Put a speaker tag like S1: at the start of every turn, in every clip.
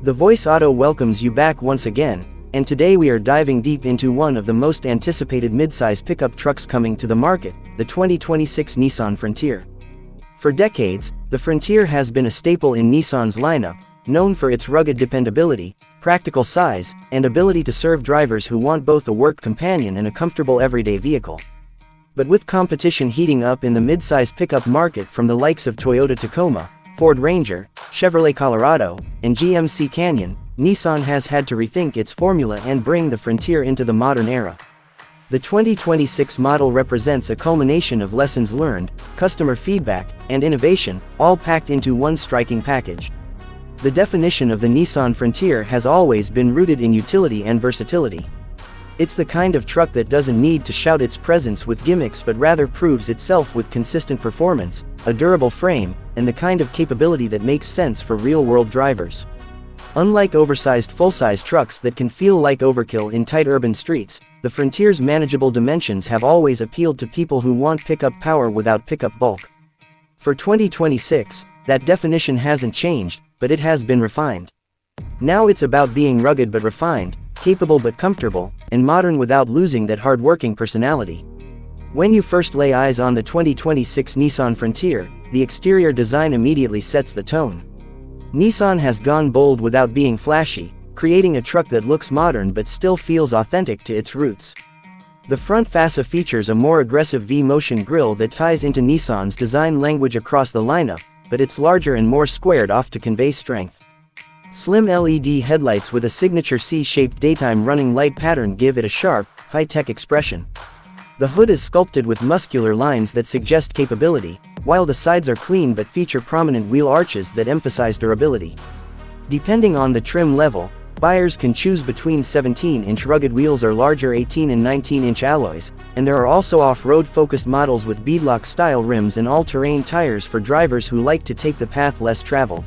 S1: The voice auto welcomes you back once again, and today we are diving deep into one of the most anticipated midsize pickup trucks coming to the market, the 2026 Nissan Frontier. For decades, the Frontier has been a staple in Nissan's lineup, known for its rugged dependability, practical size, and ability to serve drivers who want both a work companion and a comfortable everyday vehicle. But with competition heating up in the midsize pickup market from the likes of Toyota Tacoma, Ford Ranger, Chevrolet Colorado, and GMC Canyon, Nissan has had to rethink its formula and bring the Frontier into the modern era. The 2026 model represents a culmination of lessons learned, customer feedback, and innovation, all packed into one striking package. The definition of the Nissan Frontier has always been rooted in utility and versatility. It's the kind of truck that doesn't need to shout its presence with gimmicks but rather proves itself with consistent performance, a durable frame, and the kind of capability that makes sense for real-world drivers. Unlike oversized full-size trucks that can feel like overkill in tight urban streets, the Frontier's manageable dimensions have always appealed to people who want pickup power without pickup bulk. For 2026, that definition hasn't changed, but it has been refined. Now it's about being rugged but refined, capable but comfortable, and modern without losing that hard-working personality. When you first lay eyes on the 2026 Nissan Frontier, the exterior design immediately sets the tone. Nissan has gone bold without being flashy, creating a truck that looks modern but still feels authentic to its roots. The front fascia features a more aggressive V-motion grille that ties into Nissan's design language across the lineup, but it's larger and more squared off to convey strength. Slim LED headlights with a signature C-shaped daytime running light pattern give it a sharp, high-tech expression. The hood is sculpted with muscular lines that suggest capability, while the sides are clean but feature prominent wheel arches that emphasize durability. Depending on the trim level, buyers can choose between 17-inch rugged wheels or larger 18 and 19-inch alloys, and there are also off-road focused models with beadlock-style rims and all-terrain tires for drivers who like to take the path less traveled.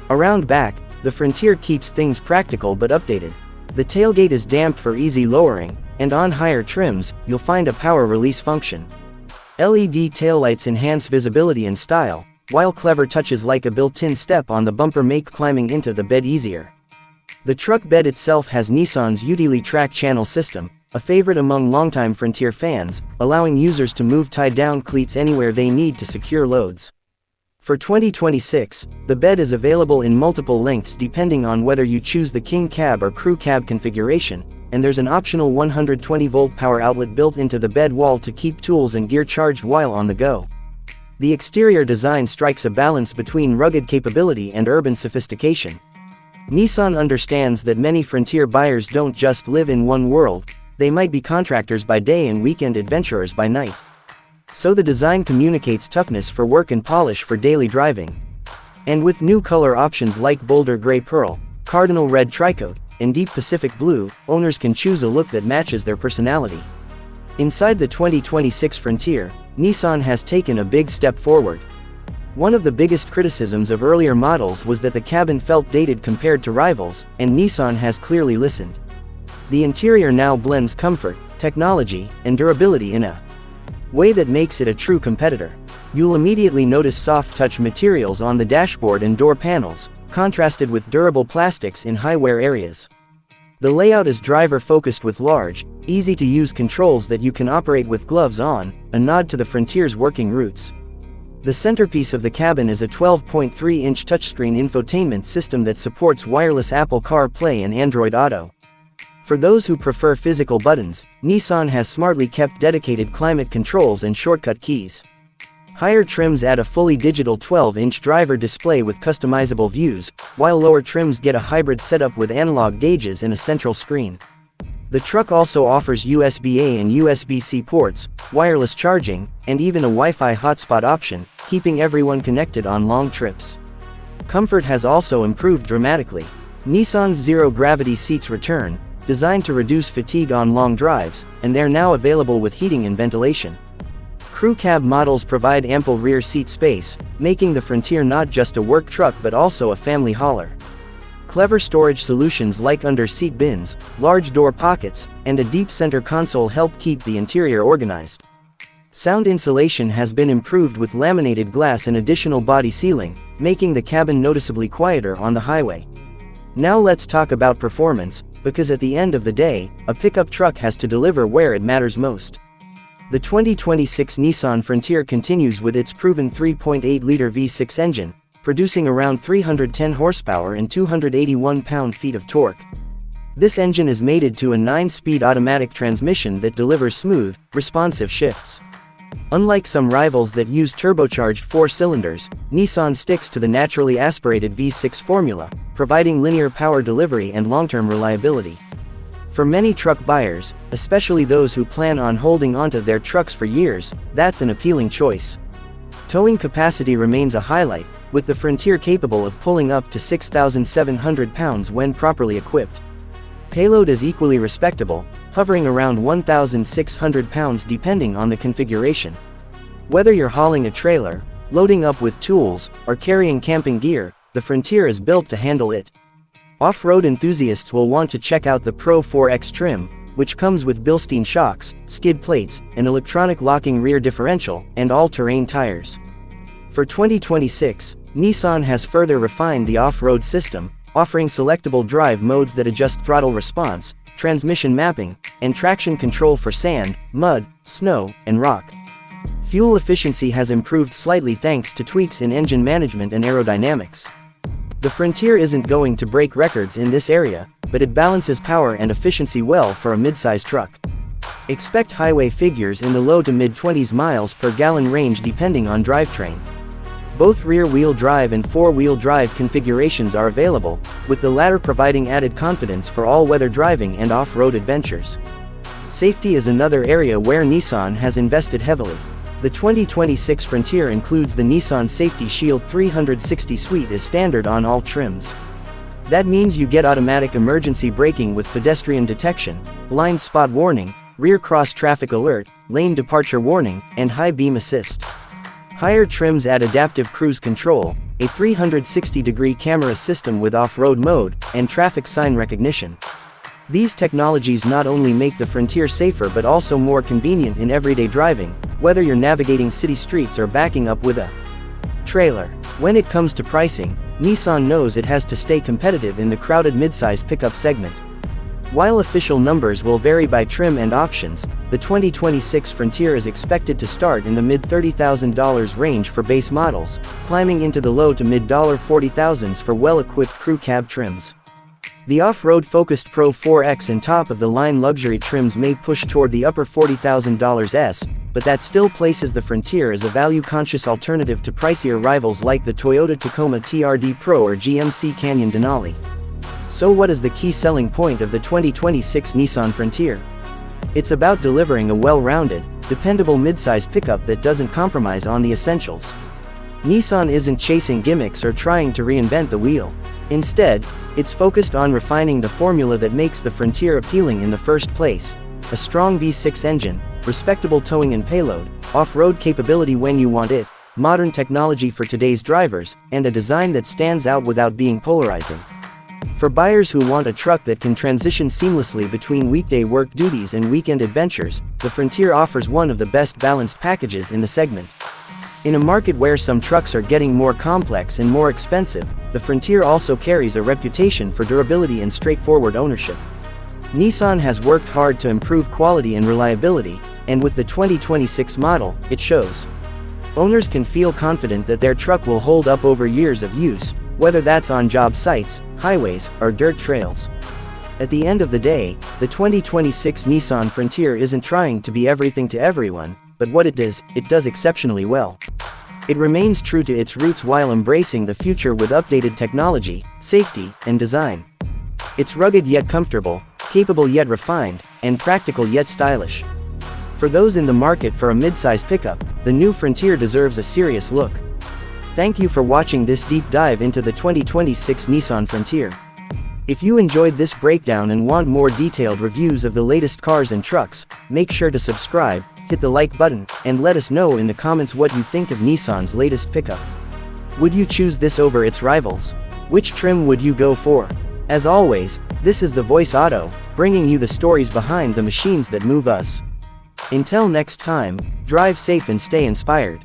S1: Around back, the Frontier keeps things practical but updated. The tailgate is damped for easy lowering, and on higher trims, you'll find a power release function. LED taillights enhance visibility and style, while clever touches like a built-in step on the bumper make climbing into the bed easier. The truck bed itself has Nissan's Utili track channel system, a favorite among longtime Frontier fans, allowing users to move tied-down cleats anywhere they need to secure loads. For 2026, the bed is available in multiple lengths depending on whether you choose the King Cab or Crew Cab configuration, and there's an optional 120-volt power outlet built into the bed wall to keep tools and gear charged while on the go. The exterior design strikes a balance between rugged capability and urban sophistication. Nissan understands that many Frontier buyers don't just live in one world, they might be contractors by day and weekend adventurers by night. So the design communicates toughness for work and polish for daily driving. And with new color options like Boulder Gray Pearl, Cardinal Red Tricoat, and Deep Pacific Blue, owners can choose a look that matches their personality. Inside the 2026 Frontier, Nissan has taken a big step forward. One of the biggest criticisms of earlier models was that the cabin felt dated compared to rivals, and Nissan has clearly listened. The interior now blends comfort, technology, and durability in a way that makes it a true competitor. You'll immediately notice soft-touch materials on the dashboard and door panels, contrasted with durable plastics in high-wear areas. The layout is driver-focused with large, easy-to-use controls that you can operate with gloves on, a nod to the Frontier's working roots. The centerpiece of the cabin is a 12.3-inch touchscreen infotainment system that supports wireless Apple CarPlay and Android Auto. For those who prefer physical buttons, Nissan has smartly kept dedicated climate controls and shortcut keys. Higher trims add a fully digital 12-inch driver display with customizable views, while lower trims get a hybrid setup with analog gauges and a central screen. The truck also offers USB-A and USB-C ports, wireless charging, and even a Wi-Fi hotspot option, keeping everyone connected on long trips. Comfort has also improved dramatically. Nissan's zero-gravity seats return, designed to reduce fatigue on long drives, and they're now available with heating and ventilation. Crew Cab models provide ample rear seat space, making the Frontier not just a work truck but also a family hauler. Clever storage solutions like under-seat bins, large door pockets, and a deep center console help keep the interior organized. Sound insulation has been improved with laminated glass and additional body sealing, making the cabin noticeably quieter on the highway. Now let's talk about performance, because at the end of the day, a pickup truck has to deliver where it matters most. The 2026 Nissan Frontier continues with its proven 3.8-liter V6 engine, producing around 310 horsepower and 281 pound-feet of torque. This engine is mated to a 9-speed automatic transmission that delivers smooth, responsive shifts. Unlike some rivals that use turbocharged 4 cylinders, Nissan sticks to the naturally aspirated V6 formula, providing linear power delivery and long-term reliability. For many truck buyers, especially those who plan on holding onto their trucks for years, that's an appealing choice. Towing capacity remains a highlight, with the Frontier capable of pulling up to 6,700 pounds when properly equipped. Payload is equally respectable, hovering around 1,600 pounds depending on the configuration. Whether you're hauling a trailer, loading up with tools, or carrying camping gear, the Frontier is built to handle it. Off-road enthusiasts will want to check out the Pro-4X trim, which comes with Bilstein shocks, skid plates, an electronic locking rear differential, and all-terrain tires. For 2026, Nissan has further refined the off-road system, offering selectable drive modes that adjust throttle response, transmission mapping, and traction control for sand, mud, snow, and rock. Fuel efficiency has improved slightly thanks to tweaks in engine management and aerodynamics. The Frontier isn't going to break records in this area, but it balances power and efficiency well for a midsize truck. Expect highway figures in the low to mid-20s miles per gallon range depending on drivetrain. Both rear-wheel drive and four-wheel drive configurations are available, with the latter providing added confidence for all-weather driving and off-road adventures. Safety is another area where Nissan has invested heavily. The 2026 Frontier includes the Nissan Safety Shield 360 suite as standard on all trims. That means you get automatic emergency braking with pedestrian detection, blind spot warning, rear cross traffic alert, lane departure warning, and high beam assist. Higher trims add adaptive cruise control, a 360-degree camera system with off-road mode, and traffic sign recognition. These technologies not only make the Frontier safer but also more convenient in everyday driving, whether you're navigating city streets or backing up with a trailer. When it comes to pricing, Nissan knows it has to stay competitive in the crowded midsize pickup segment. While official numbers will vary by trim and options, the 2026 Frontier is expected to start in the mid-$30,000 range for base models, climbing into the low to mid-$40,000s for well-equipped crew cab trims. The off-road focused Pro-4X and top-of-the-line luxury trims may push toward the upper $40,000s, but that still places the Frontier as a value-conscious alternative to pricier rivals like the Toyota Tacoma TRD Pro or GMC Canyon Denali. So what is the key selling point of the 2026 Nissan Frontier? It's about delivering a well-rounded, dependable midsize pickup that doesn't compromise on the essentials. Nissan isn't chasing gimmicks or trying to reinvent the wheel. Instead, it's focused on refining the formula that makes the Frontier appealing in the first place: a strong V6 engine, respectable towing and payload, off-road capability when you want it, modern technology for today's drivers, and a design that stands out without being polarizing. For buyers who want a truck that can transition seamlessly between weekday work duties and weekend adventures, the Frontier offers one of the best balanced packages in the segment. In a market where some trucks are getting more complex and more expensive, the Frontier also carries a reputation for durability and straightforward ownership. Nissan has worked hard to improve quality and reliability, and with the 2026 model, it shows. Owners can feel confident that their truck will hold up over years of use, whether that's on job sites, highways, or dirt trails. At the end of the day, the 2026 Nissan Frontier isn't trying to be everything to everyone, but what it does exceptionally well. It remains true to its roots while embracing the future with updated technology, safety, and design. It's rugged yet comfortable, capable yet refined, and practical yet stylish. For those in the market for a midsize pickup, the new Frontier deserves a serious look. Thank you for watching this deep dive into the 2026 Nissan Frontier. If you enjoyed this breakdown and want more detailed reviews of the latest cars and trucks, make sure to subscribe, hit the like button, and let us know in the comments what you think of Nissan's latest pickup. Would you choose this over its rivals? Which trim would you go for? As always, this is The Voice Auto, bringing you the stories behind the machines that move us. Until next time, drive safe and stay inspired.